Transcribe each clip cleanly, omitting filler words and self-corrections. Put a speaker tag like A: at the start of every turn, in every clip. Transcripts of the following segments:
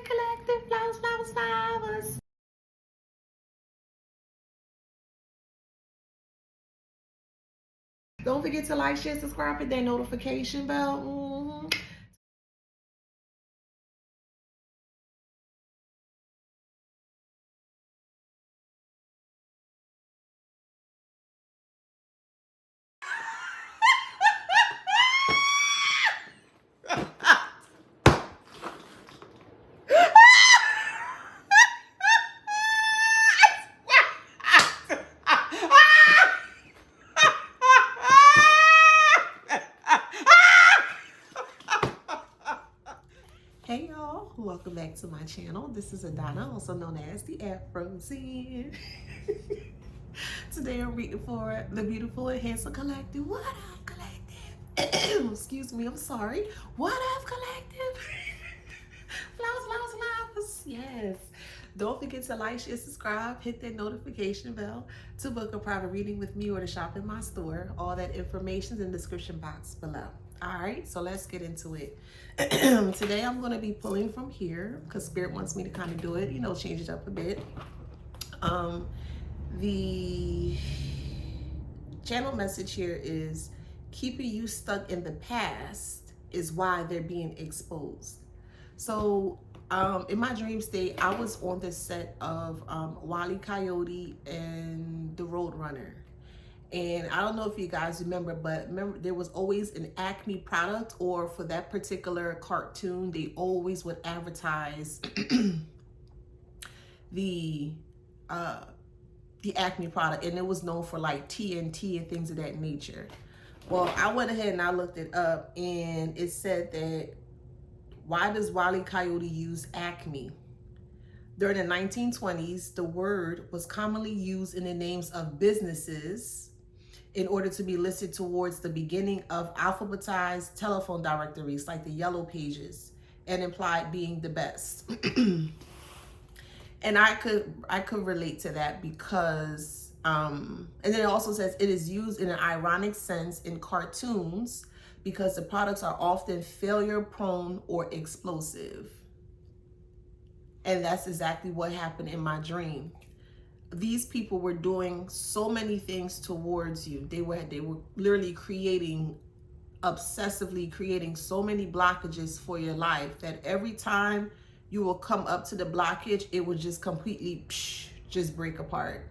A: Collective, flowers, flowers, flowers. Don't forget to like, share, subscribe, hit that notification bell. Hey y'all, welcome back to my channel. This is Adana, also known as TheAfrozen. Today I'm reading for the beautiful and handsome collective. What up, collective? Excuse me, I'm sorry. What up, collective? Flowers, flowers, flowers. Yes. Don't forget to like, share, subscribe, hit that notification bell to book a private reading with me or to shop in my store. All that information is in the description box below. All right, so let's get into it. Today I'm going to be pulling from here because Spirit wants me to kind of do it, you know, change it up a bit. The channel message here is keeping you stuck in the past is why they're being exposed. So in my dream state, I was on the set of Wile E. Coyote and The Roadrunner. And I don't know if you guys remember, but remember there was always an acne product, or for that particular cartoon, they always would advertise the acne product, and it was known for like TNT and things of that nature. Well, I went ahead and I looked it up, and it said that why does Wile E. Coyote use acne? During the 1920s, the word was commonly used in the names of businesses in order to be listed towards the beginning of alphabetized telephone directories like the Yellow Pages, and implied being the best. And I could relate to that because and then it also says it is used in an ironic sense in cartoons because the products are often failure prone or explosive. And that's exactly what happened in my dream. These people were doing so many things towards you. They were literally obsessively creating so many blockages for your life that every time you will come up to the blockage, it would just completely just break apart.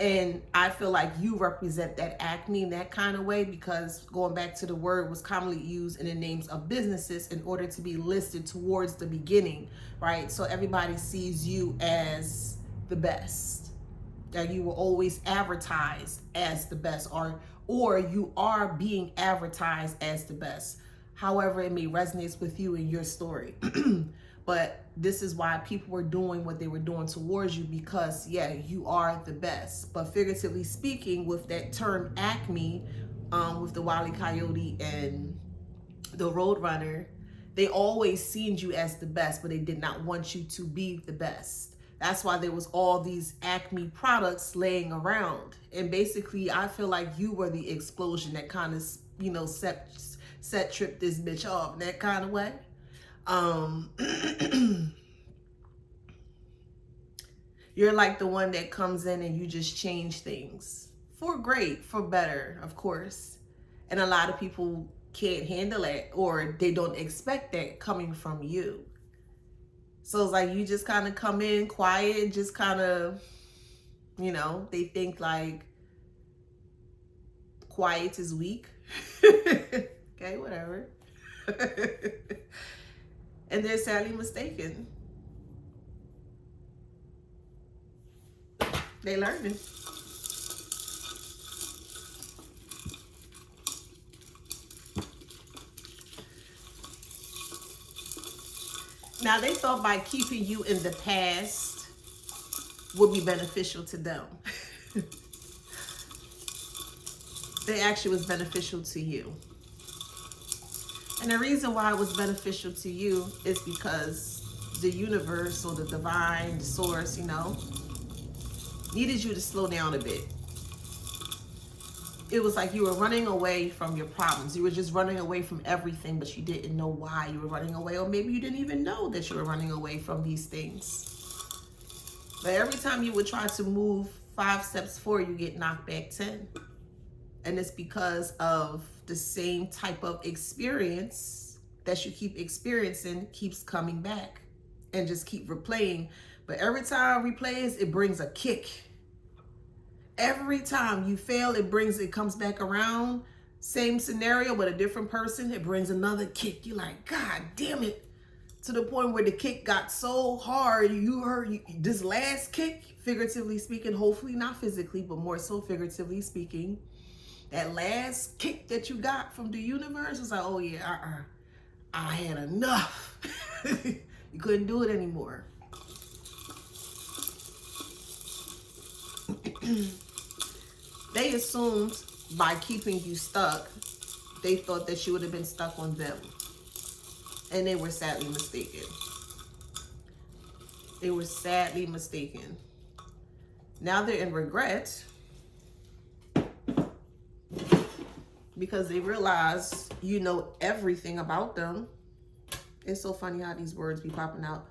A: And I feel like you represent that acne in that kind of way, because going back to the word was commonly used in the names of businesses in order to be listed towards the beginning, right? So everybody sees you as the best. That you were always advertised as the best, or you are being advertised as the best. However, it may resonate with you in your story. But this is why people were doing what they were doing towards you, because yeah, you are the best. But figuratively speaking, with that term acne, with the Wile E. Coyote and the Roadrunner, they always seen you as the best, but they did not want you to be the best. That's why there was all these acne products laying around. And basically, I feel like you were the explosion that kind of, you know, set trip this bitch off in that kind of way. You're like the one that comes in and you just change things for great, for better, of course. And a lot of people can't handle it, or they don't expect that coming from you. So it's like you just kind of come in quiet, just kind of, you know, they think like quiet is weak. Okay, whatever. And they're sadly mistaken. They learning. Now, they thought by keeping you in the past would be beneficial to them. It actually was beneficial to you. And the reason why it was beneficial to you is because the universe, or the divine, the source, you know, needed you to slow down a bit. it was like you were running away from your problems. You were just running away from everything, but you didn't know why you were running away, or maybe you didn't even know that you were running away from these things. But every time you would try to move 5 steps forward, you get knocked back 10. And it's because of the same type of experience that you keep experiencing keeps coming back and just keep replaying. But every time it replays, it brings a kick. Every time you fail, it comes back around. Same scenario, but a different person, it brings another kick. You're like, God damn it. To the point where the kick got so hard, you heard this last kick, figuratively speaking, hopefully not physically, but more so figuratively speaking. That last kick that you got from the universe was like, oh yeah, I had enough. You couldn't do it anymore. They assumed by keeping you stuck, they thought that you would have been stuck on them. And they were sadly mistaken. They were sadly mistaken. Now they're in regret because they realize you know everything about them. It's so funny how these words be popping out.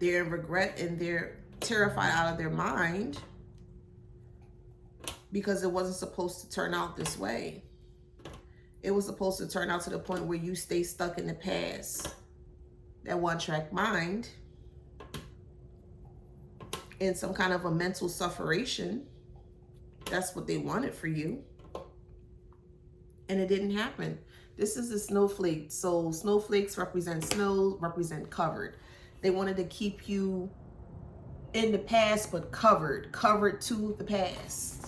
A: They're in regret and they're terrified out of their mind because it wasn't supposed to turn out this way. It was supposed to turn out to the point where you stay stuck in the past. That one-track mind in some kind of a mental sufferation. That's what they wanted for you. And it didn't happen. This is a snowflake. So snowflakes represent snow, represent covered. They wanted to keep you in the past, but covered to the past.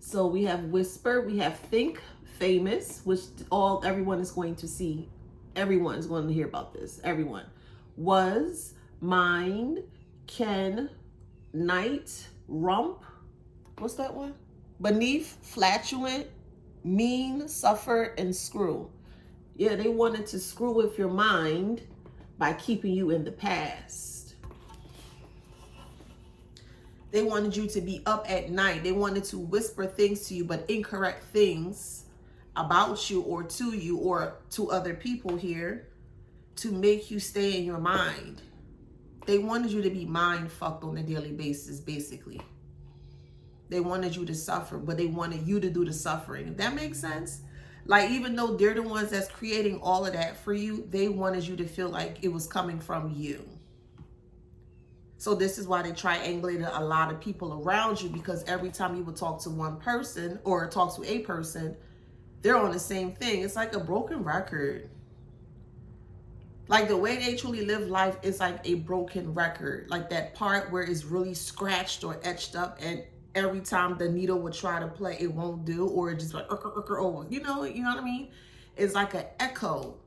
A: So we have whisper, we have think, famous, which everyone is going to see. Everyone is going to hear about this. Everyone. Was, mind, can, night, rump. What's that one? Beneath, flatulent, mean, suffer, and screw. Yeah, they wanted to screw with your mind by keeping you in the past. They wanted you to be up at night. They wanted to whisper things to you, but incorrect things about you or to other people here to make you stay in your mind. They wanted you to be mind fucked on a daily basis, basically. They wanted you to suffer, but they wanted you to do the suffering. If that makes sense? Like, even though they're the ones that's creating all of that for you, they wanted you to feel like it was coming from you. So this is why they triangulated a lot of people around you, because every time you would talk to one person or talk to a person, they're on the same thing. It's like a broken record. Like the way they truly live life is like a broken record. Like that part where it's really scratched or etched up, and every time the needle would try to play, it won't do, or it just like over. You know what I mean? It's like an echo.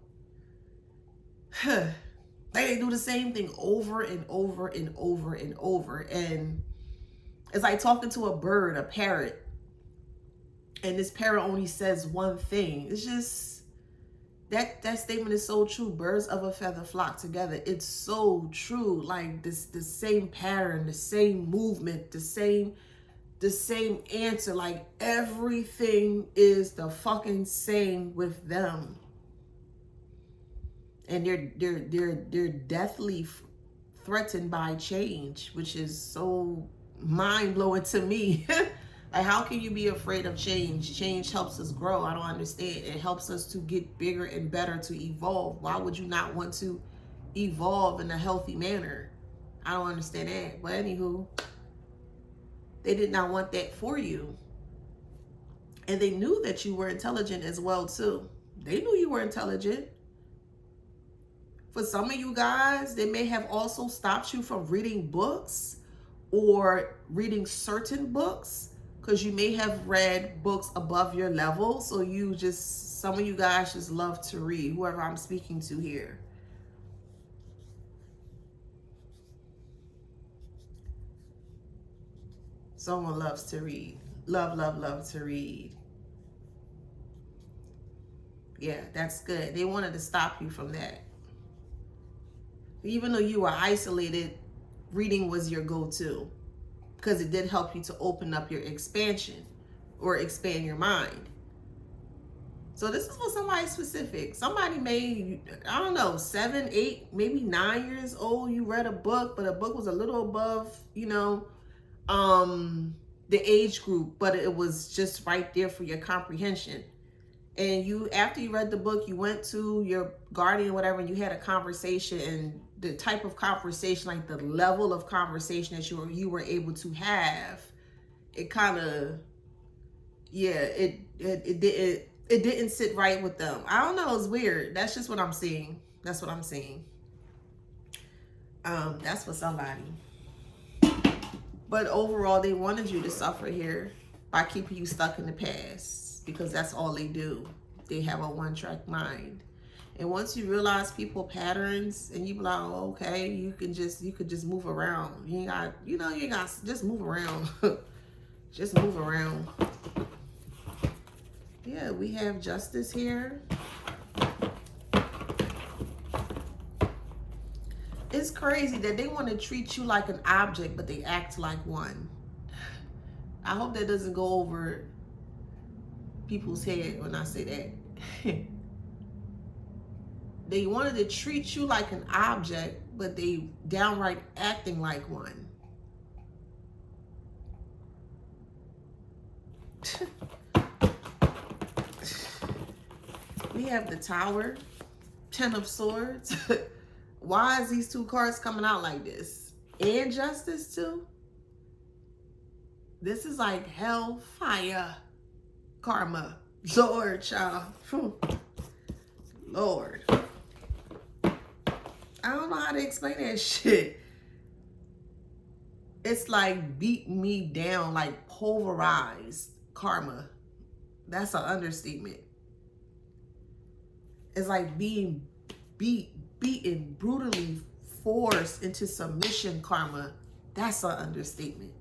A: They do the same thing over and over and over and over. And it's like talking to a bird, a parrot. And this parrot only says one thing. It's just, that statement is so true. Birds of a feather flock together. It's so true. Like the same pattern, the same movement, the same answer. Like everything is the fucking same with them. And they're deathly threatened by change, which is so mind-blowing to me. Like, how can you be afraid of change? Change helps us grow. I don't understand. It helps us to get bigger and better, to evolve. Why would you not want to evolve in a healthy manner? I don't understand that. But anywho, they did not want that for you. And they knew that you were intelligent as well, too. They knew you were intelligent. For some of you guys, they may have also stopped you from reading books or reading certain books, because you may have read books above your level. So some of you guys just love to read, whoever I'm speaking to here. Someone loves to read. Love to read. Yeah, that's good. They wanted to stop you from that. Even though you were isolated reading was your go-to because it did help you to open up your expansion or expand your mind. So this is for somebody specific. Somebody may, I don't know, 7, 8, maybe 9 years old. You read a book, but a book was a little above, you know, the age group, but it was just right there for your comprehension. And you, after you read the book, you went to your guardian, whatever, and you had a conversation, and the type of conversation, like the level of conversation that you were able to have, it kind of, yeah, it didn't sit right with them. I don't know, it's weird. That's just what I'm seeing. That's what I'm seeing. That's for somebody. But overall, they wanted you to suffer here by keeping you stuck in the past, because that's all they do. They have a one-track mind. And once you realize people patterns, and you be like, oh, okay, you could just move around. You ain't got, you know, you ain't got, just move around. Just move around. Yeah, we have justice here. It's crazy that they want to treat you like an object, but they act like one. I hope that doesn't go over people's head when I say that. They wanted to treat you like an object, but they downright acting like one. We have the Tower, 10 of Swords. Why is these two cards coming out like this? And Justice too? This is like hell, fire, karma. Lord, child. Lord. I don't know how to explain that shit. It's like beat me down, like pulverized karma. That's an understatement. It's like being beaten, brutally forced into submission karma. That's an understatement.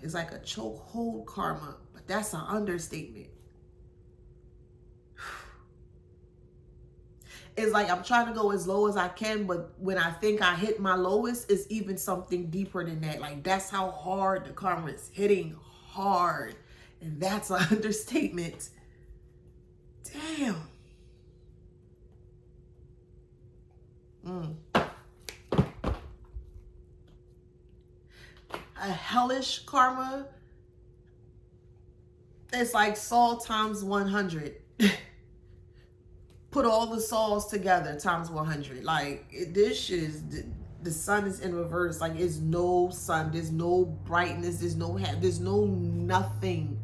A: It's like a chokehold karma, but that's an understatement. It's like I'm trying to go as low as I can, but when I think I hit my lowest, it's even something deeper than that. Like, that's how hard the karma is hitting hard. And that's an understatement. Damn. A hellish karma. It's like Saul times 100. Put all the Sauls together times 100. Like, this shit is, the sun is in reverse. Like, it's no sun. There's no brightness. There's no nothing.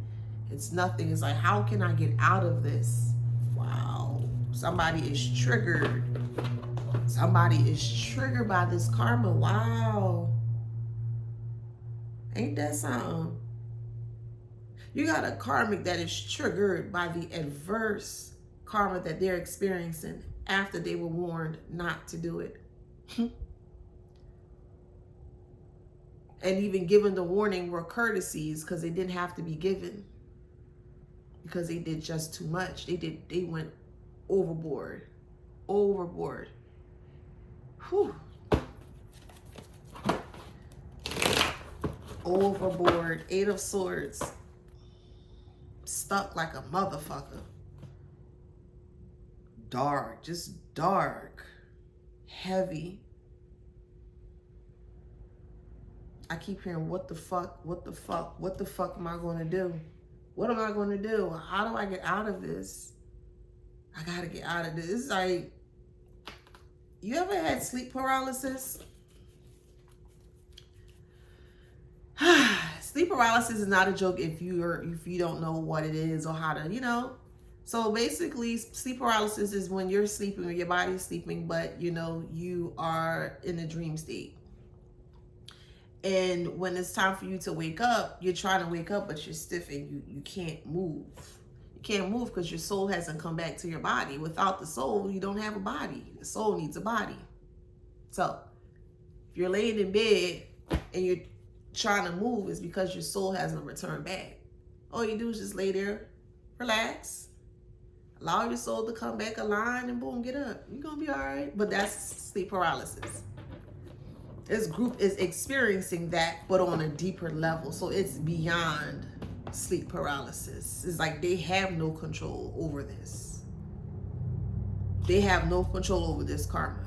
A: It's nothing. It's like, how can I get out of this? Wow. Somebody is triggered. Somebody is triggered by this karma. Wow. Ain't that something? You got a karmic that is triggered by the adverse karma that they're experiencing after they were warned not to do it. And even given the warning were courtesies, because they didn't have to be given, because they did just too much. They went overboard. Whew. Overboard. 8 of Swords. Stuck like a motherfucker. Dark, just dark, heavy. I keep hearing, what the fuck am I going to do? What am I going to do? How do I get out of this? I got to get out of this. It's like, you ever had sleep paralysis? Sleep paralysis is not a joke if you don't know what it is or how to, you know. So basically, sleep paralysis is when you're sleeping or your body's sleeping, but you know, you are in a dream state. And when it's time for you to wake up, you're trying to wake up, but you're stiff and you can't move. You can't move because your soul hasn't come back to your body. Without the soul, you don't have a body. The soul needs a body. So if you're laying in bed and you're trying to move, it's because your soul hasn't returned back. All you do is just lay there, relax, allow your soul to come back aligned, and boom, get up. You're going to be all right. But that's sleep paralysis. This group is experiencing that, but on a deeper level. So it's beyond sleep paralysis. It's like they have no control over this. They have no control over this karma.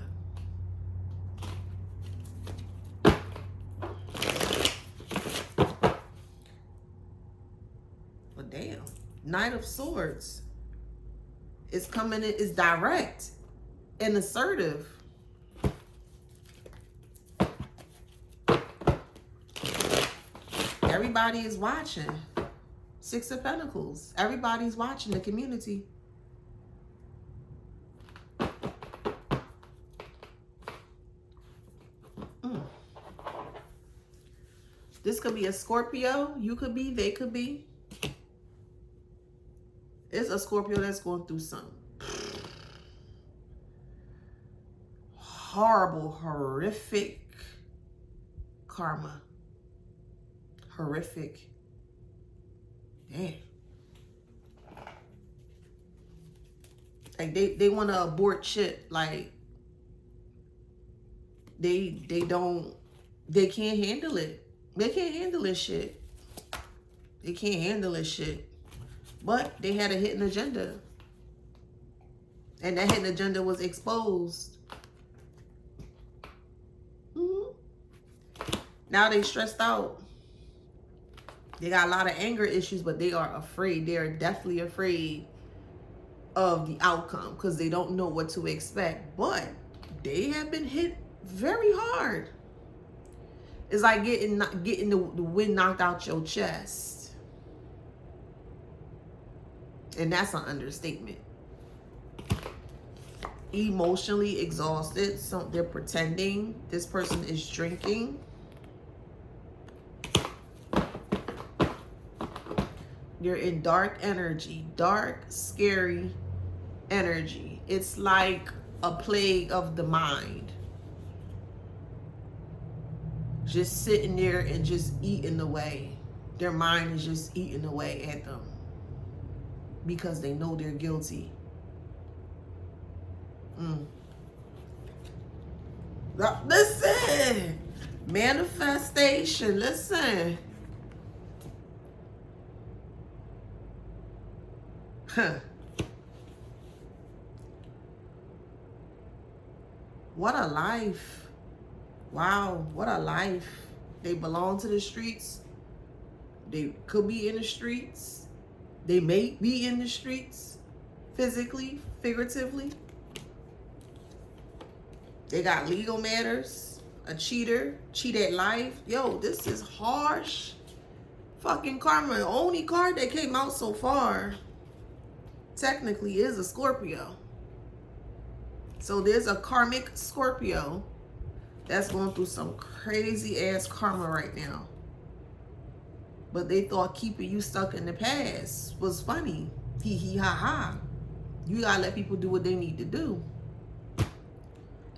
A: But damn, Knight of Swords is coming in, is direct and assertive. Everybody is watching. Six of Pentacles. Everybody's watching, the community. This could be a Scorpio. You could be, they could be. It's a Scorpio that's going through some horrible, horrific karma. Horrific. Damn. Like they want to abort shit. Like they can't handle it. They can't handle this shit. They can't handle this shit. But they had a hidden agenda. And that hidden agenda was exposed. Now they stressed out. They got a lot of anger issues, but they are afraid. They are definitely afraid of the outcome because they don't know what to expect. But they have been hit very hard. It's like getting the wind knocked out your chest. And that's an understatement. Emotionally exhausted. So they're pretending. This person is drinking. You're in dark energy. Dark, scary energy. It's like a plague of the mind. Just sitting there and just eating away. Their mind is just eating away at them. Because they know they're guilty. Listen. Manifestation. Listen. What a life. Wow, what a life. They belong to the streets. They could be in the streets. They may be in the streets. Physically, figuratively. They got legal matters. A cheater. Cheat at life. Yo, this is harsh. Fucking karma. The only card that came out so far technically is a Scorpio. So there's a karmic Scorpio that's going through some crazy ass karma right now. But they thought keeping you stuck in the past was funny. Hee hee ha ha. You gotta let people do what they need to do.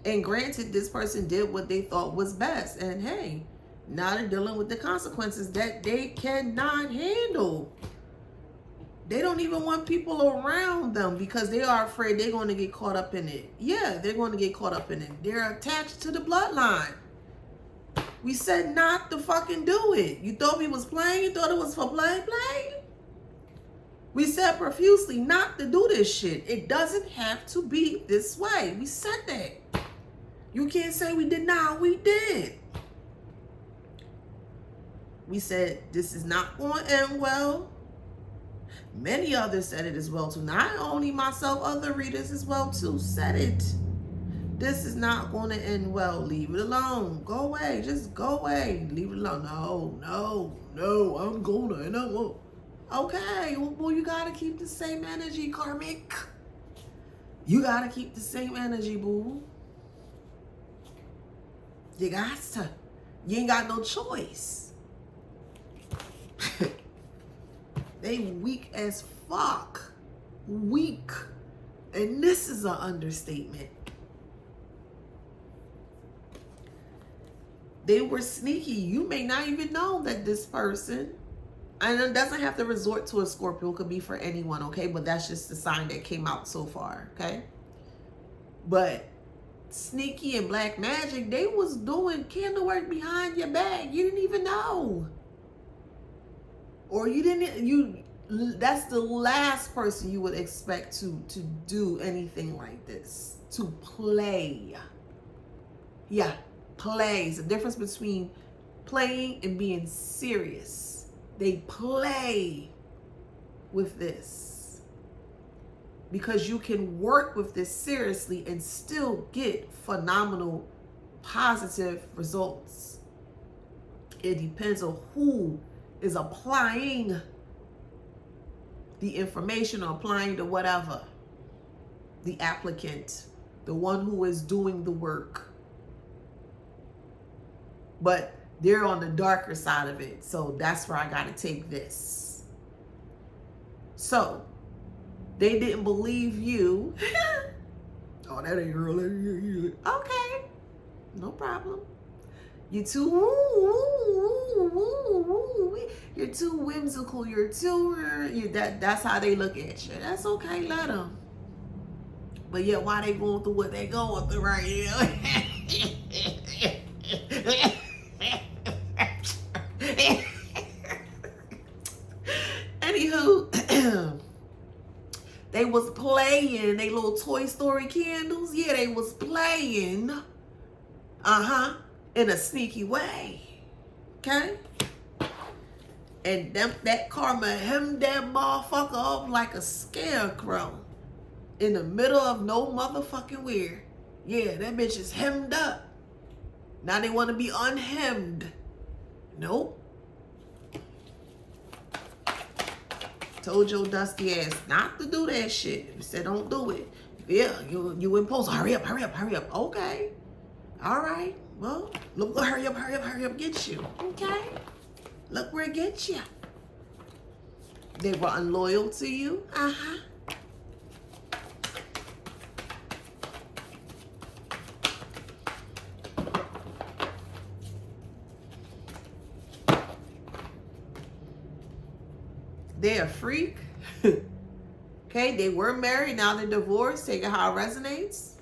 A: And granted, this person did what they thought was best. And hey, now they're dealing with the consequences that they cannot handle. They don't even want people around them because they are afraid they're going to get caught up in it. Yeah, they're going to get caught up in it. They're attached to the bloodline. We said not to fucking do it. You thought we was playing? You thought it was for play? We said profusely not to do this shit. It doesn't have to be this way. We said that. You can't say we did not. We did. We said this is not going to end well. Many others said it as well too. Not only myself, other readers as well too said it. This is not going to end well. Leave it alone. Go away. Just go away. Leave it alone. No. I'm going to. And I won't. Okay. Well, you got to keep the same energy, karmic. You got to keep the same energy, boo. You got to. You ain't got no choice. They weak as fuck. Weak. And this is an understatement. They were sneaky. You may not even know that this person, and it doesn't have to resort to a Scorpio. It could be for anyone, okay? But that's just the sign that came out so far, okay? But sneaky and black magic, they was doing candle work behind your back. You didn't even know. Or that's the last person you would expect to do anything like this. To play. Yeah, play. It's the difference between playing and being serious. They play with this. Because you can work with this seriously and still get phenomenal, positive results. It depends on who is applying the information or applying the whatever. The applicant, the one who is doing the work. But they're on the darker side of it. So that's where I got to take this. So they didn't believe you. Oh, that ain't real. Okay. No problem. You're too whimsical. You're too that's how they look at you. That's okay. Let them. But yet, why they going through what they going through right here? Anywho, they was playing they little Toy Story candles. Yeah, they was playing. In a sneaky way. Okay? And that karma hemmed that motherfucker up like a scarecrow. In the middle of no motherfucking where. Yeah, that bitch is hemmed up. Now they want to be unhemmed. Nope. Told your dusty ass not to do that shit. You said don't do it. Yeah, you impose. Hurry up. Okay. All right. Well, look, hurry up, get you. Okay? Look where it gets you. They were unloyal to you. They're a freak. Okay, they were married, now they're divorced. Take it how it resonates.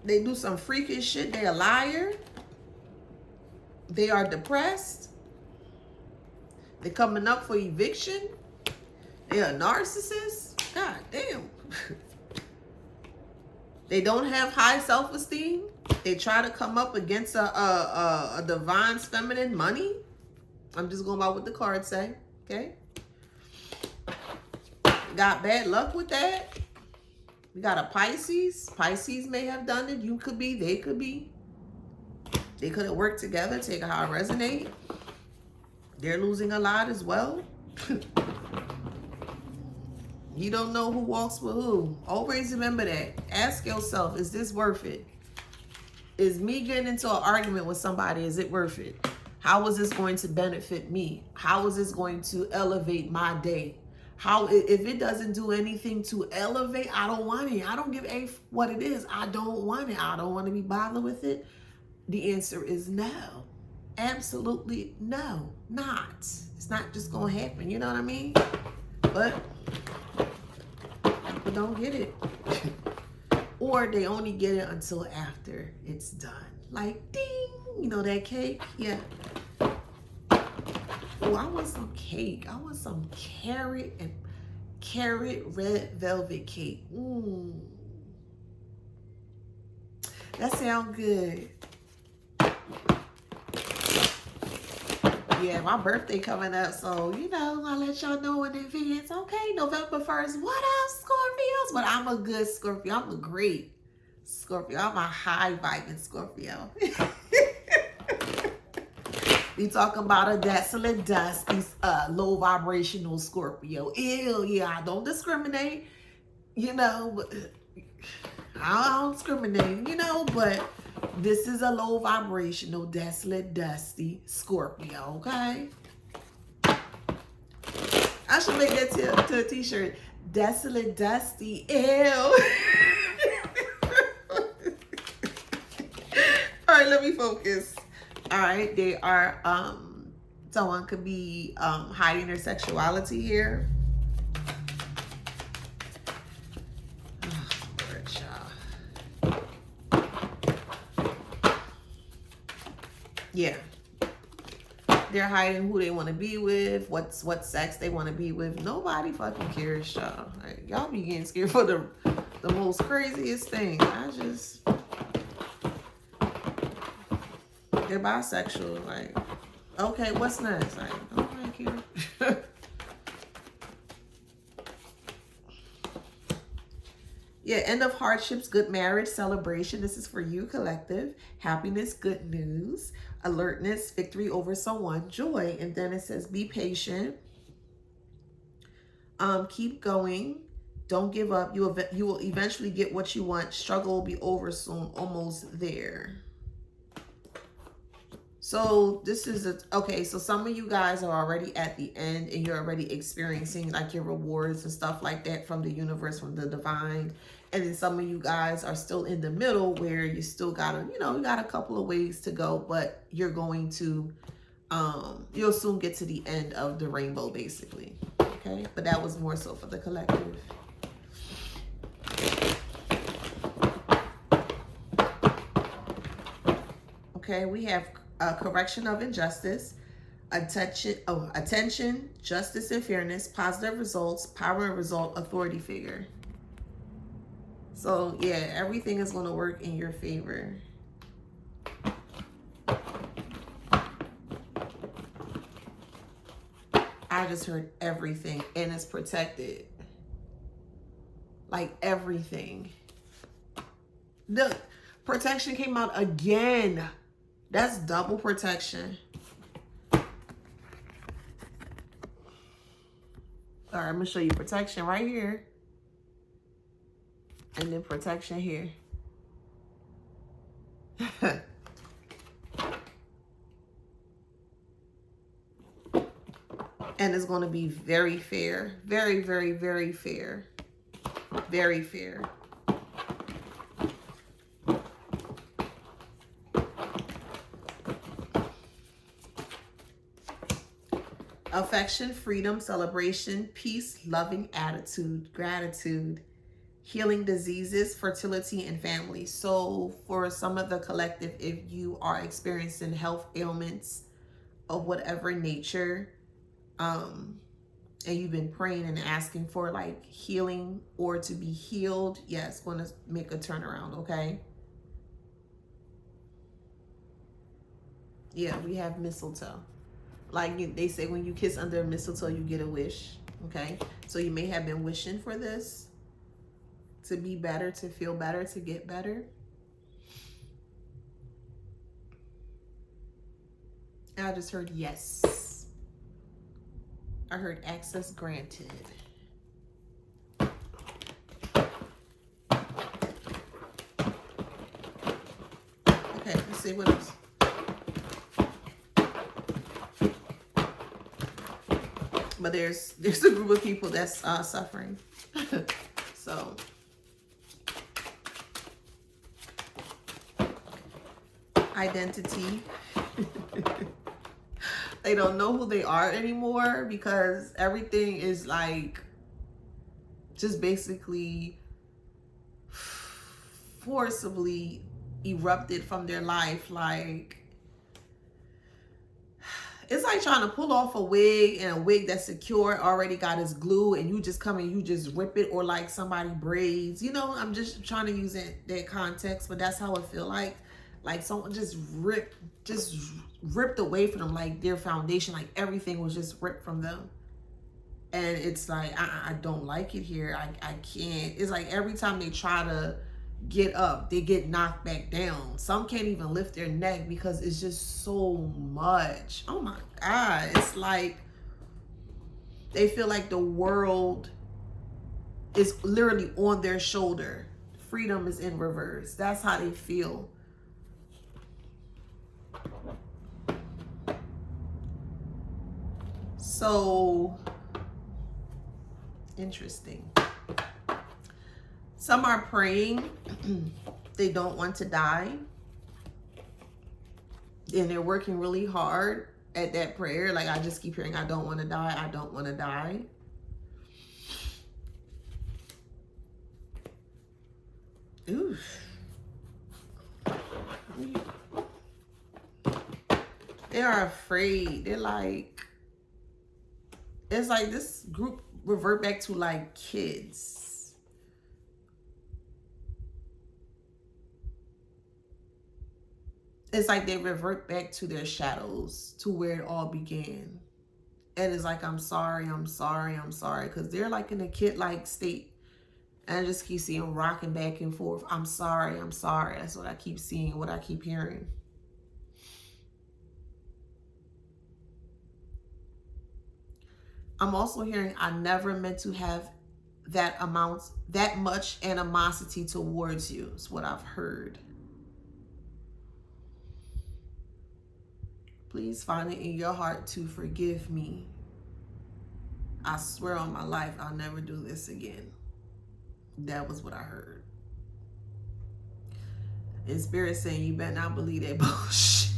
A: They do some freakish shit. They're a liar. They are depressed. They're coming up for eviction. They're a narcissist. God damn. They don't have high self-esteem. They try to come up against a divine feminine money. I'm just going by what the cards say. Okay. Got bad luck with that. We got a Pisces. Pisces may have done it. You could be. They could be. They could have worked together. Take how it resonate. They're losing a lot as well. You don't know who walks with who. Always remember that. Ask yourself, is this worth it? Is me getting into an argument with somebody, is it worth it? How is this going to benefit me? How is this going to elevate my day? If it doesn't do anything to elevate, I don't want it. I don't give a what it is. I don't want it. I don't want to be bothered with it. The answer is no. Absolutely no. Not. It's not just going to happen. You know what I mean? But people don't get it. Or they only get it until after it's done. Like, ding. You know that cake? Yeah. Oh, I want some cake. I want some carrot red velvet cake. That sounds good. Yeah, my birthday coming up, so I'll let y'all know in advance. Okay, November 1st. What up, Scorpios? But I'm a good Scorpio. I'm a great Scorpio. I'm a high vibing Scorpio. We talking about a desolate, dusty, low vibrational Scorpio. Ew, yeah, I don't discriminate, but I don't discriminate, but this is a low vibrational, desolate, dusty Scorpio, okay? I should make that to a t-shirt. Desolate, dusty, ew. All right, let me focus. All right, they are, someone could be hiding their sexuality here. Oh, Lord, y'all. they're hiding who they want to be with, what sex they want to be with. Nobody fucking cares, y'all. Like, y'all be getting scared for the most craziest thing. They're bisexual. Like, okay, what's next? Like, nobody cares. Yeah, end of hardships, good marriage, celebration. This is for you, collective. Happiness, good news, alertness, victory over someone, joy. And then it says, be patient. Keep going. Don't give up. You will eventually get what you want. Struggle will be over soon. Almost there. So this is okay. So some of you guys are already at the end and you're already experiencing like your rewards and stuff like that from the universe, from the divine. And then some of you guys are still in the middle where you still gotta, you got a couple of ways to go, but you're going to, you'll soon get to the end of the rainbow, basically. Okay. But that was more so for the collective. Okay. We have correction of injustice, attention, justice and fairness, positive results, power and result, authority figure. So yeah, everything is going to work in your favor. I just heard everything, and it's protected. Like everything. The protection came out again. That's double protection. All right, I'm going to show you protection right here. And then protection here. And it's going to be very fair. Very, very, very fair. Very fair. Affection, freedom, celebration, peace, loving attitude, gratitude, healing diseases, fertility, and family. So for some of the collective, if you are experiencing health ailments of whatever nature, and you've been praying and asking for like healing or to be healed, yeah, it's going to make a turnaround, okay? Yeah, we have mistletoe. Like they say, when you kiss under a mistletoe, you get a wish, okay? So you may have been wishing for this to be better, to feel better, to get better. And I just heard yes. I heard access granted. Okay, let's see what else. But there's a group of people that's suffering. So identity. They don't know who they are anymore because everything is like just basically forcibly erupted from their life. Like, it's like trying to pull off a wig, and a wig that's secure already got its glue, and you just come and you just rip it, or like somebody braids, I'm just trying to use that context, but that's how it feel like someone just ripped away from them, like their foundation, like everything was just ripped from them. And it's like, I don't like it here. I can't. It's like every time they try to get up, they get knocked back down. Some can't even lift their neck because it's just so much. Oh my God. It's like they feel like the world is literally on their shoulder. Freedom is in reverse. That's how they feel. So interesting. Some are praying. They don't want to die. And they're working really hard at that prayer. Like, I just keep hearing, I don't want to die. I don't want to die. Oof. They are afraid. They're like, it's like this group revert back to like kids. It's like they revert back to their shadows, to where it all began. And it's like, I'm sorry, I'm sorry, I'm sorry. Because they're like in a kid-like state. And I just keep seeing rocking back and forth. I'm sorry, I'm sorry. That's what I keep seeing, what I keep hearing. I'm also hearing, I never meant to have that much animosity towards you. Is what I've heard. Please find it in your heart to forgive me. I swear on my life, I'll never do this again. That was what I heard. And Spirit saying, you better not believe that bullshit.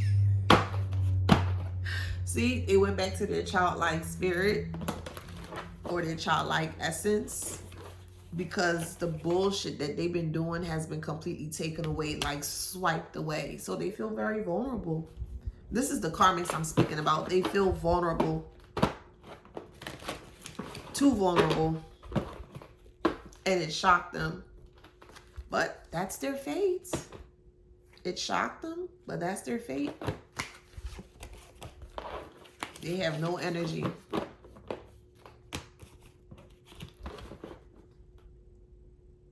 A: See, it went back to their childlike spirit or their childlike essence, because the bullshit that they've been doing has been completely taken away, like swiped away. So they feel very vulnerable. This is the karmics I'm speaking about. They feel vulnerable. Too vulnerable. And it shocked them. But that's their fate. It shocked them, but that's their fate. They have no energy.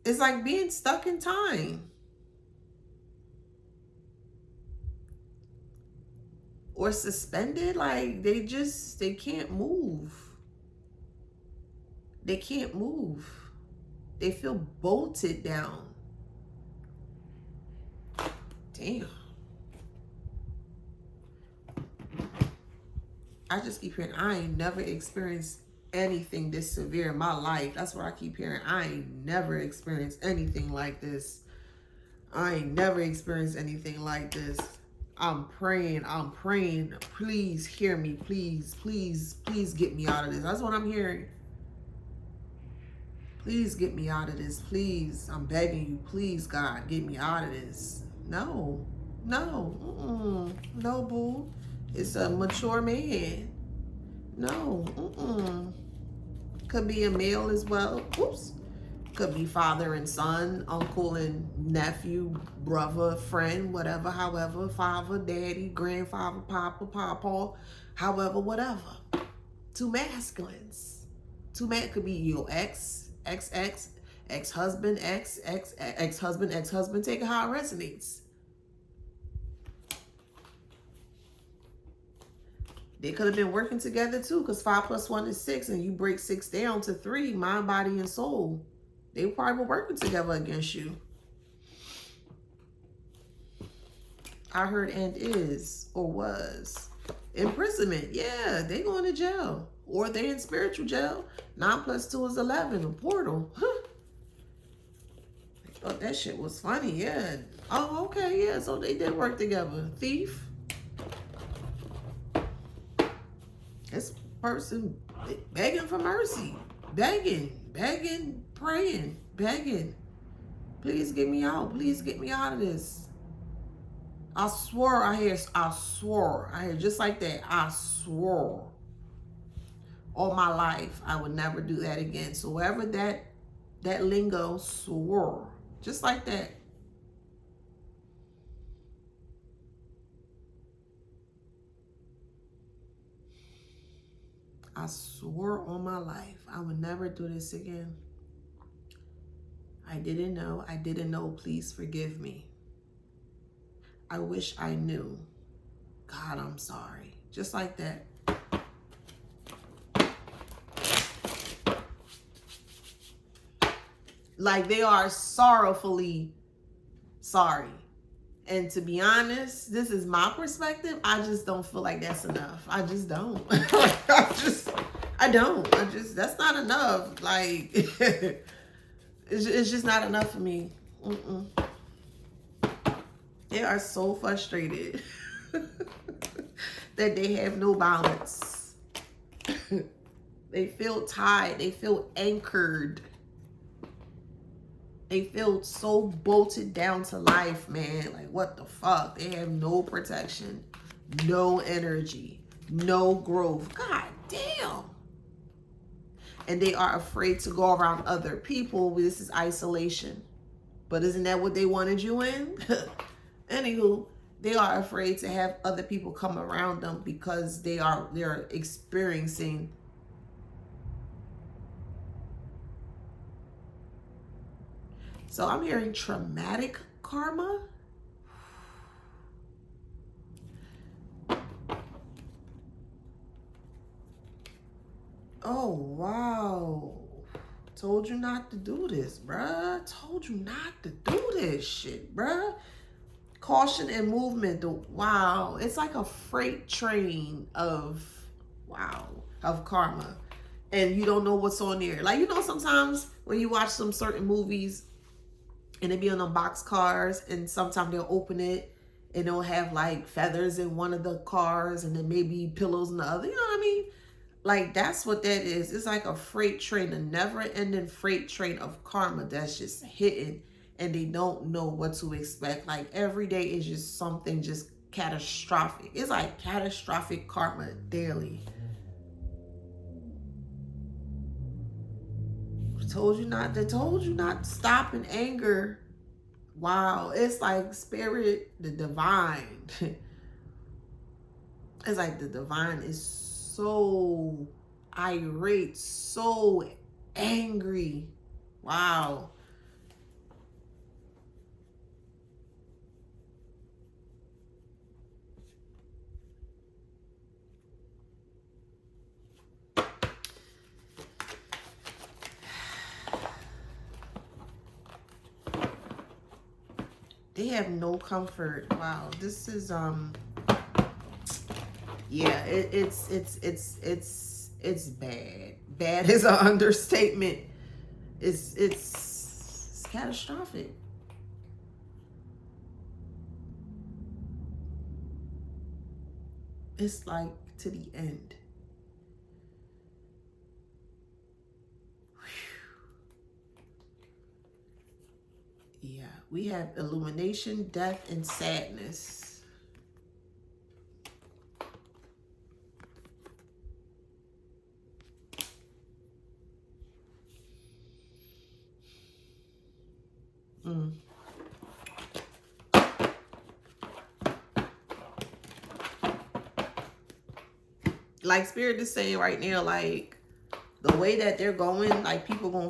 A: It's like being stuck in time. Or suspended, like they can't move. They can't move. They feel bolted down. Damn. I just keep hearing, I ain't never experienced anything this severe in my life. That's what I keep hearing. I ain't never experienced anything like this. I ain't never experienced anything like this. I'm praying. Please hear me. Please, please, please get me out of this. That's what I'm hearing. Please get me out of this. Please. I'm begging you. Please, God, get me out of this. No. No. No, boo. It's a mature man. No. Could be a male as well. Oops. Could be father and son, uncle and nephew, brother, friend, whatever, however, father, daddy, grandfather, papa, however, whatever. Two masculines. Two men could be your ex-husband, ex-husband, take it how it resonates. They could have been working together too, because 5 + 1 is 6, and you break 6 down to 3, mind, body, and soul. They probably were working together against you. I heard and is, or was. Imprisonment. Yeah, they going to jail. Or they in spiritual jail. 9 + 2 is 11. A portal. Huh. I thought that shit was funny. Yeah. Oh, okay. Yeah, so they did work together. Thief. This person begging for mercy. Begging, praying, begging. Please get me out. Please get me out of this. I swore I hear just like that. I swore all my life I would never do that again. So whoever that lingo, swore. Just like that. I swore on my life I would never do this again. I didn't know. Please forgive me. I wish I knew. God, I'm sorry. Just like that. Like they are sorrowfully sorry. And to be honest, this is my perspective. I just don't feel like that's enough. I just don't. That's not enough. Like, it's just not enough for me. They are so frustrated that they have no balance. They feel tied. They feel anchored. They feel so bolted down to life, man. Like, what the fuck? They have no protection. no energy, no growth. God damn. And they are afraid to go around other people. This is isolation. But isn't that what they wanted you in? Anywho, they are afraid to have other people come around them because they're experiencing so I'm hearing traumatic karma. Oh, wow. Told you not to do this, bruh. Told you not to do this shit, bruh. Caution and movement. Wow. It's like a freight train of, wow, of karma. And you don't know what's on there. Like, you know, sometimes when you watch some certain movies and they be on them box cars and sometimes they'll open it and they'll have like feathers in one of the cars and then maybe pillows in the other. You know what I mean? Like, that's what that is. It's like a freight train, a never-ending freight train of karma that's just hitting, and they don't know what to expect. Like, every day is just something just catastrophic. It's like catastrophic karma daily. Told you not to stop in anger. Wow, it's like spirit, the divine. It's like the divine is so irate, so angry. Wow. They have no comfort. Wow, this is yeah, it's bad. Bad is an understatement. It's catastrophic. It's like to the end. Yeah, we have illumination, death, and sadness. Like Spirit is saying right now, like the way that they're going, like people gonna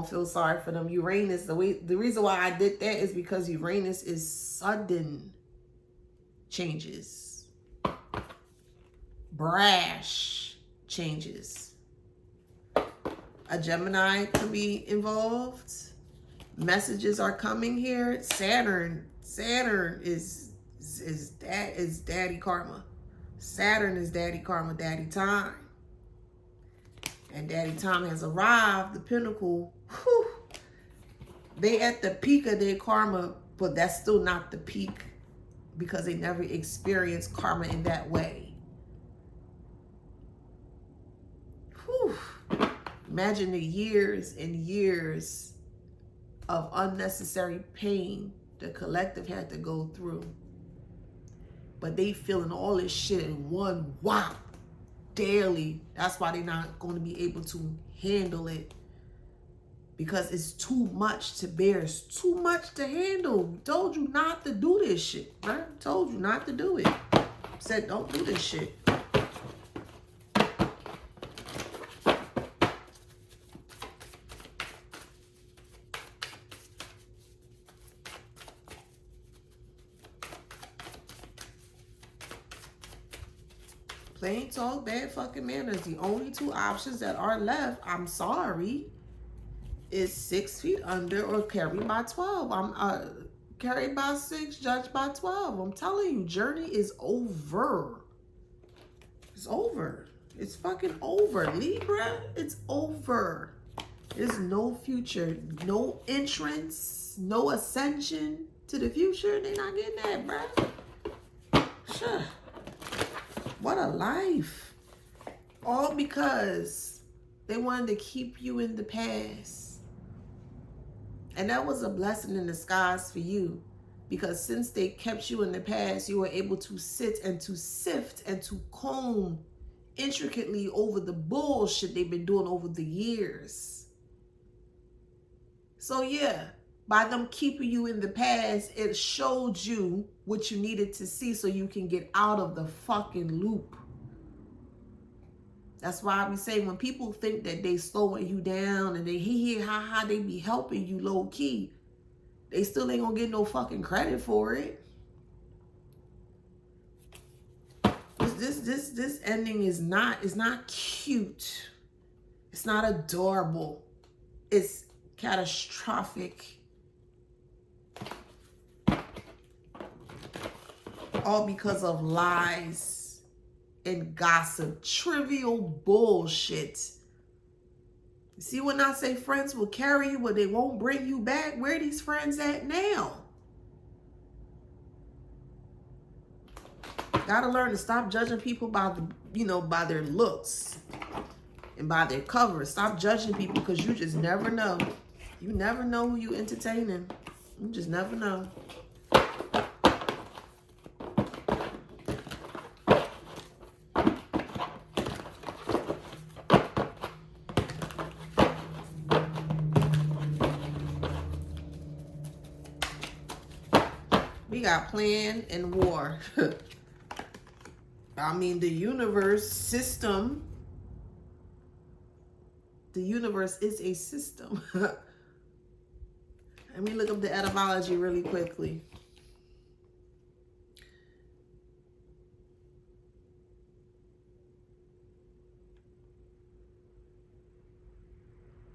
A: feel sorry for them. Uranus, the reason why I did that is because Uranus is sudden changes, brash changes. A Gemini could be involved. Messages are coming here. Saturn is daddy karma. Saturn is daddy karma, daddy time. And daddy time has arrived, the pinnacle. Whew. They at the peak of their karma, but that's still not the peak because they never experienced karma in that way. Whew. Imagine the years and years of unnecessary pain the collective had to go through. But they feeling all this shit in one whop daily. That's why they're not going to be able to handle it. Because it's too much to bear. It's too much to handle. Told you not to do this shit, bro. Told you not to do it. Said don't do this shit. Plain talk, bad fucking manners. The only two options that are left, I'm sorry, is 6 feet under or carried by 12. I'm carried by 6, judged by 12. I'm telling you, journey is over. It's over. It's fucking over. Libra, it's over. There's no future, no entrance, no ascension to the future. They're not getting that, bruh. Sure. What a life. All because they wanted to keep you in the past. And that was a blessing in disguise for you. Because since they kept you in the past, you were able to sit and to sift and to comb intricately over the bullshit they've been doing over the years. So yeah, by them keeping you in the past, it showed you what you needed to see so you can get out of the fucking loop. That's why I be saying, when people think that they slowing you down and they hee ha ha, they be helping you low key, they still ain't gonna get no fucking credit for it. This ending is not cute. It's not adorable. It's catastrophic. All because of lies and gossip, trivial bullshit. See, when I say friends will carry you, but they won't bring you back, where are these friends at now? Gotta learn to stop judging people by by their looks and by their cover. Stop judging people, because you just never know. You never know who you entertaining. You just never know. We got plan and war. I mean, the universe system. The universe is a system. Let me look up the etymology really quickly.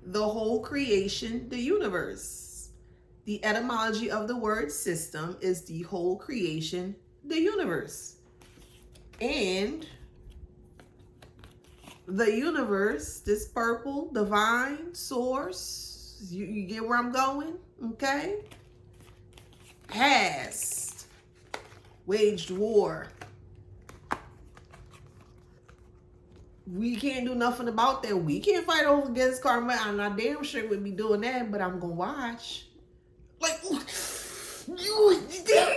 A: The whole creation, the universe. The etymology of the word system is the whole creation, the universe. And the universe, this purple, divine source, you get where I'm going, okay? Has waged war. We can't do nothing about that. We can't fight over against karma. I'm not damn sure we'd be doing that, but I'm gonna watch. Like,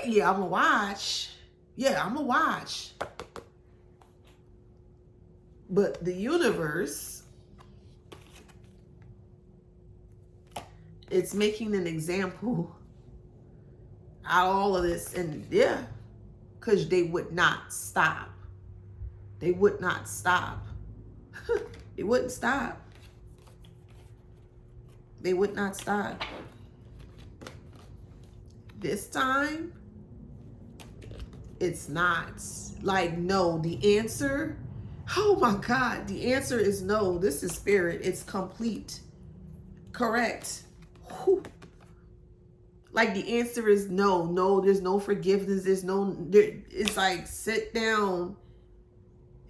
A: yeah, I'm gonna watch. Yeah, I'm gonna watch. But the universe, it's making an example out of all of this. And yeah, because they would not stop. They would not stop. They wouldn't stop. They would not stop. This time, it's not. Like, no, the answer, oh my God, the answer is no. This is spirit. It's complete. Correct. Whew. Like, the answer is no. No, there's no forgiveness. It's like, sit down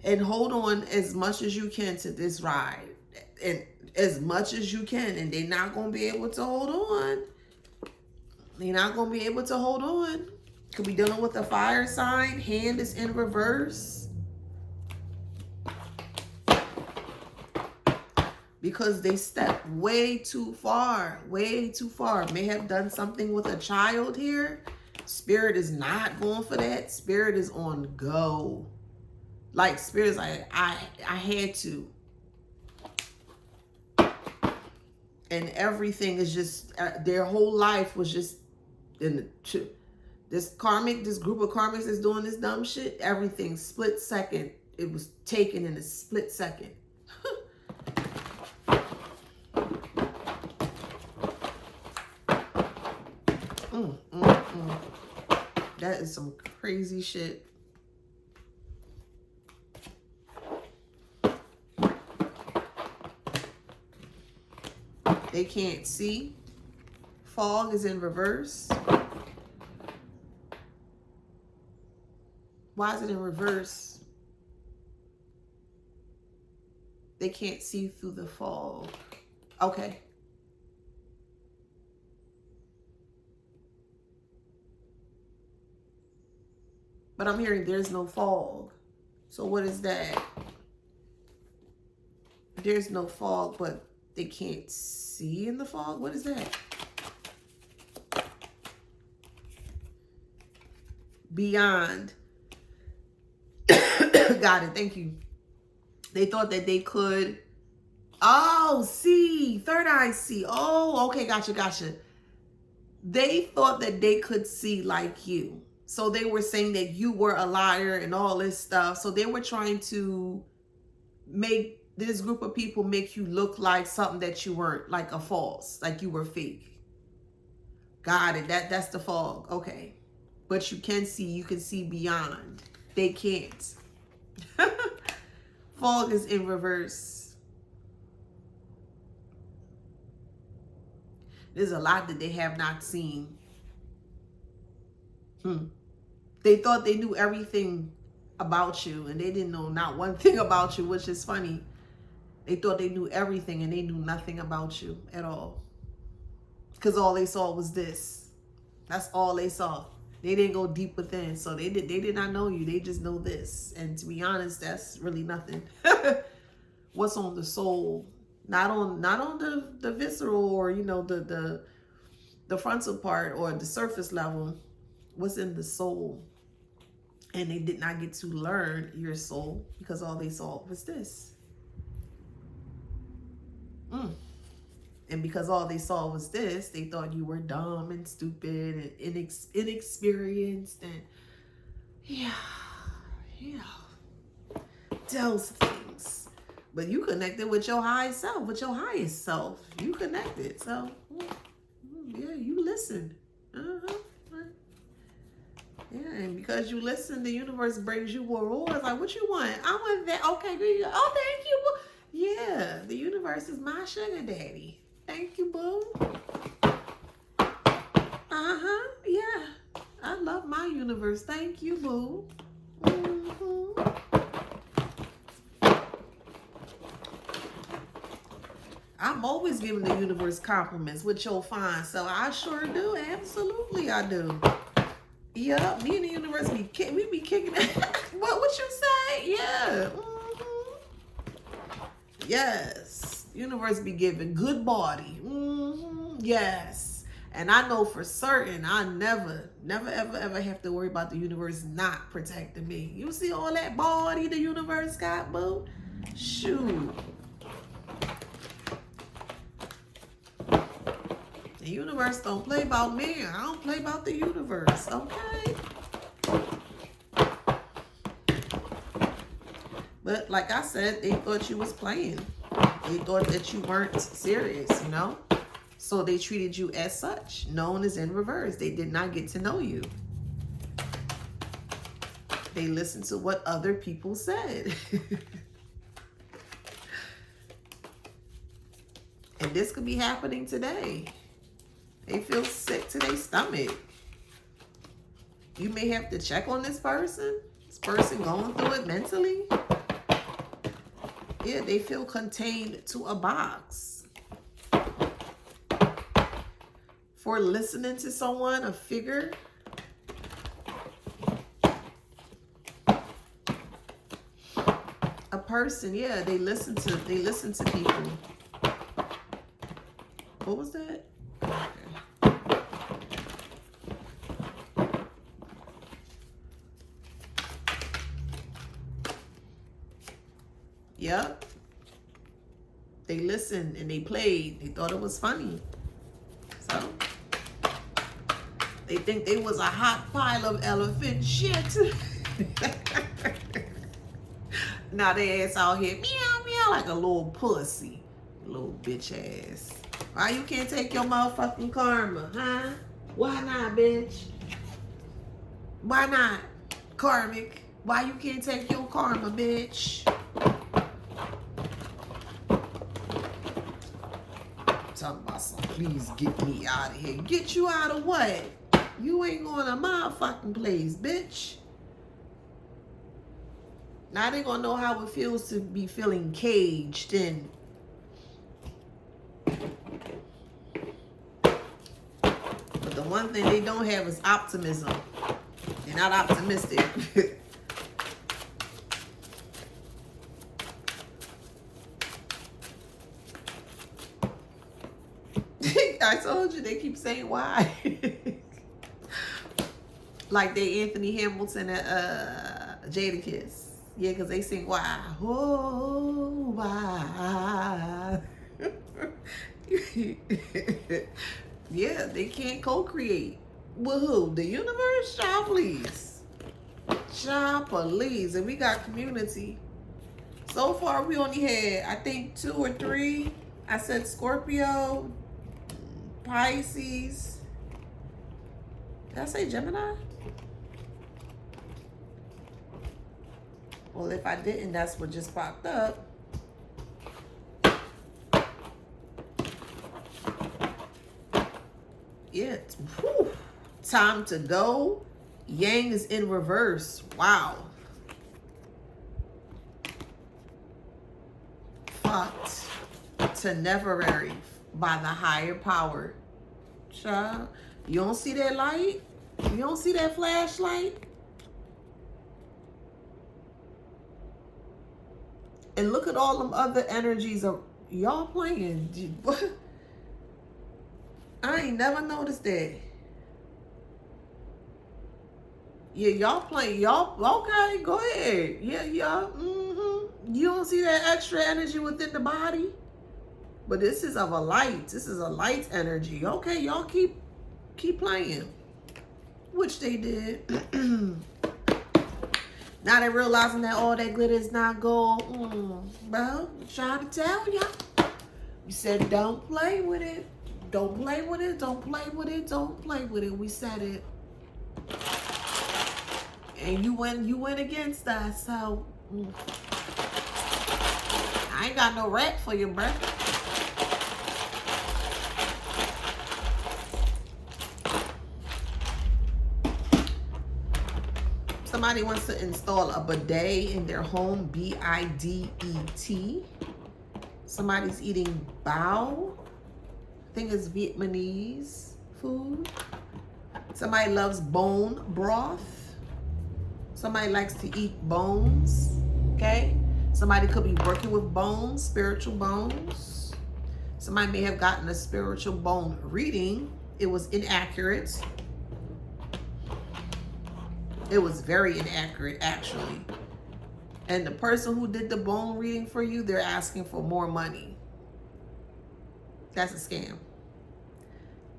A: and hold on as much as you can to this ride. And as much as you can. And they're not going to be able to hold on. They're not going to be able to hold on. Could be dealing with a fire sign. Hand is in reverse. Because they stepped way too far. Way too far. May have done something with a child here. Spirit is not going for that. Spirit is on go. Like, Spirit is like, I had to. And everything is just, their whole life was just in the, this group of karmics that's doing this dumb shit, everything split second. It was taken in a split second. That is some crazy shit. They can't see. Fog is in reverse. Why is it in reverse? They can't see through the fog. Okay. But I'm hearing there's no fog. So what is that? There's no fog, but they can't see in the fog? What is that? beyond. Got it. Thank you. They thought that they could. Oh, see. Third eye see. Oh, okay. Gotcha. They thought that they could see like you. So they were saying that you were a liar and all this stuff. So they were trying to make this group of people make you look like something that you weren't, like a false, like you were fake. Got it. That's the fog. Okay. But you can see beyond. They can't. Fog is in reverse. There's a lot that they have not seen. They thought they knew everything about you, and they didn't know not one thing about you, which is funny. They thought they knew everything, and they knew nothing about you at all. Because all they saw was this. That's all they saw. They didn't go deep within, so they did not know you. They just know this. And to be honest, that's really nothing. What's on the soul? Not on the visceral, or the frontal part, or the surface level. What's in the soul? And they did not get to learn your soul because all they saw was this. And because all they saw was this, they thought you were dumb and stupid and inexperienced and those things. But you connected with your high self, with your highest self. You connected. So, yeah, you listened. Yeah, and because you listen, the universe brings you rewards. Like, what you want? I want that. Okay, good. Oh, thank you. Yeah, the universe is my sugar daddy. Thank you, boo. Yeah. I love my universe. Thank you, boo. I'm always giving the universe compliments, which you'll find. So I sure do. Absolutely, I do. Yeah, me and the universe we be kicking it. What you say? Yeah. Yes. Universe be giving good body. Yes. And I know for certain I never ever have to worry about the universe not protecting me. You see all that body the universe got, boo? Shoot. The universe don't play about me. I don't play about the universe, okay? But like I said, they thought you was playing. They thought that you weren't serious, So they treated you as such, known as in reverse. They did not get to know you. They listened to what other people said. And this could be happening today. They feel sick to their stomach. You may have to check on this person. This person going through it mentally. Yeah, they feel contained to a box. For listening to someone, a figure. A person, yeah, they listen to people. What was that? Yep. They listened and they played. They thought it was funny. So they think they was a hot pile of elephant shit. Now they ass out here meow meow like a little pussy. Little bitch ass. Why you can't take your motherfucking karma, huh? Why not, bitch? Why not? Karmic. Why you can't take your karma, bitch? Talking about some, please get me out of here. Get you out of what? You ain't going to my fucking place, bitch. Now they gonna know how it feels to be feeling caged in. But the one thing they don't have is optimism. They're not optimistic. I told you, they keep saying why. Like they Anthony Hamilton and Jadakiss. Yeah, because they sing why. Oh, why. Yeah, they can't co-create. With who? The universe? Child, please. Child, please. And we got community. So far, we only had, I think, 2 or 3. I said Scorpio, Pisces. Did I say Gemini? Well, if I didn't, that's what just popped up. Yeah, whew, time to go. Yang is in reverse. Wow. Fucked to temporary by the higher power. Child, you don't see that light? You don't see that flashlight? And look at all them other energies of y'all playing. What? I ain't never noticed that. Yeah, y'all playing. Y'all, okay, go ahead. Yeah, y'all. You don't see that extra energy within the body? But this is of a light. This is a light energy. Okay, y'all keep playing. Which they did. Now they realizing that all that glitter is not gold. Well, I'm trying to tell y'all. We said don't play with it. Don't play with it. Don't play with it. Don't play with it. We said it. And you went against us. So I ain't got no rap for you, bruh. Somebody wants to install a bidet in their home, B-I-D-E-T. Somebody's eating bao. I think it's Vietnamese food. Somebody loves bone broth. Somebody likes to eat bones, okay? Somebody could be working with bones, spiritual bones. Somebody may have gotten a spiritual bone reading. It was inaccurate. It was very inaccurate, actually. And the person who did the bone reading for you, they're asking for more money. That's a scam.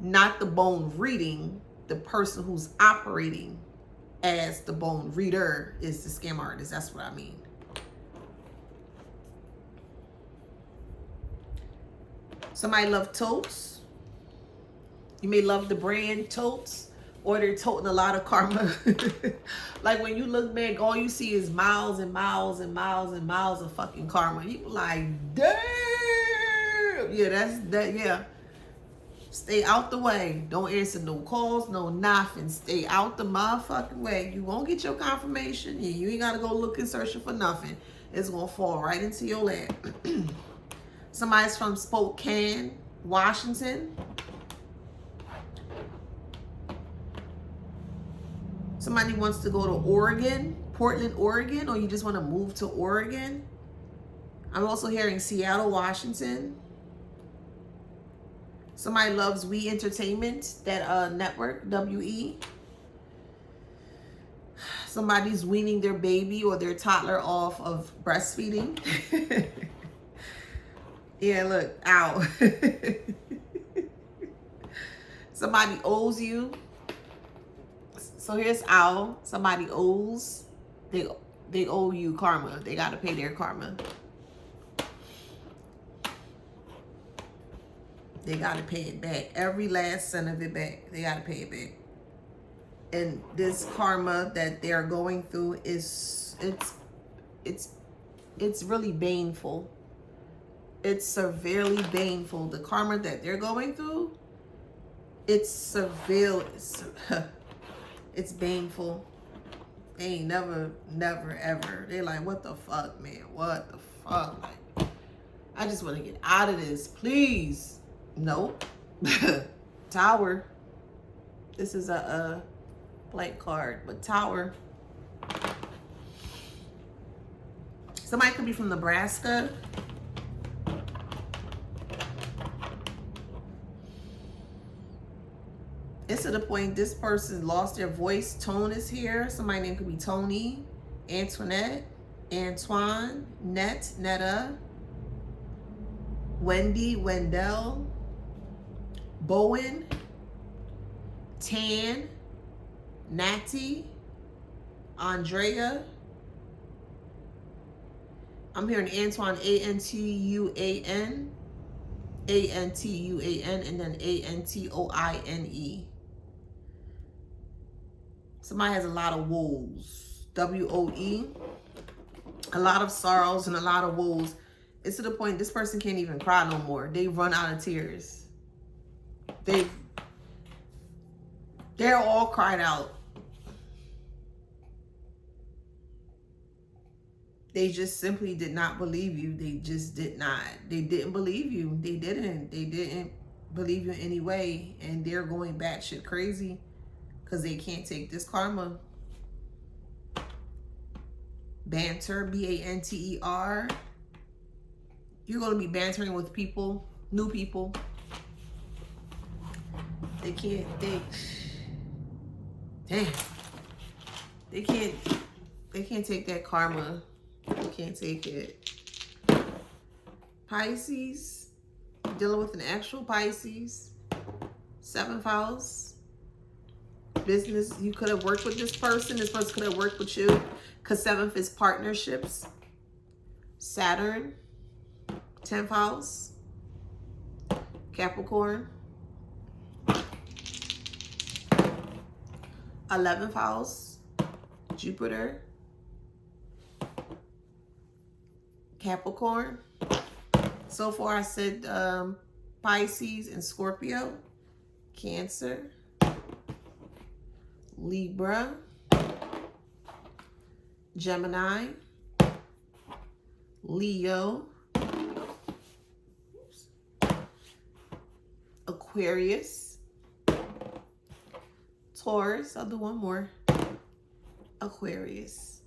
A: Not the bone reading, the person who's operating as the bone reader is the scam artist. That's what I mean. Somebody love totes. You may love the brand totes, or they're toting a lot of karma. Like when you look back, all you see is miles and miles and miles and miles of fucking karma. You like, damn. Yeah, yeah. Stay out the way. Don't answer no calls, no nothing. Stay out the motherfucking way. You won't get your confirmation. You ain't got to go looking, searching for nothing. It's going to fall right into your lap. Somebody's from Spokane, Washington. Somebody wants to go to Oregon, Portland, Oregon, or you just want to move to Oregon. I'm also hearing Seattle, Washington. Somebody loves We Entertainment, that network, WE. Somebody's weaning their baby or their toddler off of breastfeeding. Yeah, look, ow. Somebody owes you. So here's owl. Somebody owes. They owe you karma. They got to pay their karma. They got to pay it back. Every last cent of it back. They got to pay it back. And this karma that they're going through is, it's really baneful. It's severely baneful. The karma that they're going through, it's severely, it's baneful. They ain't never, ever. They're like, what the fuck, man? What the fuck? Like, I just want to get out of this, please. Nope. Tower. This is a blank card, but Tower. Somebody could be from Nebraska. It's to the point this person lost their voice. Tone is here. Somebody name could be Tony, Antoinette, Antoine, Netta, Wendy, Wendell, Bowen, Tan, Natty, Andrea. I'm hearing Antoine, Antuan, Antuan, and then Antoine. Somebody has a lot of woes. WOE. A lot of sorrows and a lot of woes. It's to the point this person can't even cry no more. They run out of tears. They're all cried out. They just simply did not believe you. They just did not. They didn't believe you. They didn't believe you anyway. And they're going batshit crazy because they can't take this karma. Banter, B-A-N-T-E-R. You're going to be bantering with people, new people. They can't, damn. They can't take that karma. They can't take it. Pisces, dealing with an actual Pisces. 7th house. Business, you could have worked with this person. This person could have worked with you. Because 7th is partnerships. Saturn, 10th house. Capricorn. 11th house. Jupiter. Capricorn. So far I said Pisces and Scorpio. Cancer. Libra. Gemini. Leo. Aquarius. Taurus. I'll do one more. Aquarius.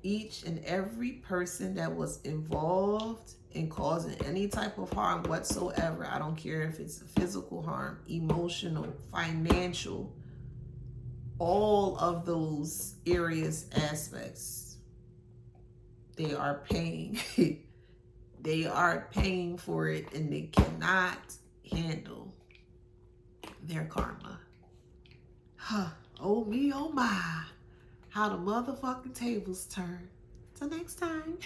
A: Each and every person that was involved in causing any type of harm whatsoever, I don't care if it's physical harm, emotional, financial, all of those areas, aspects, they are paying. They are paying for it, and they cannot handle their karma. Oh me, oh my. How the motherfucking tables turn. Till next time.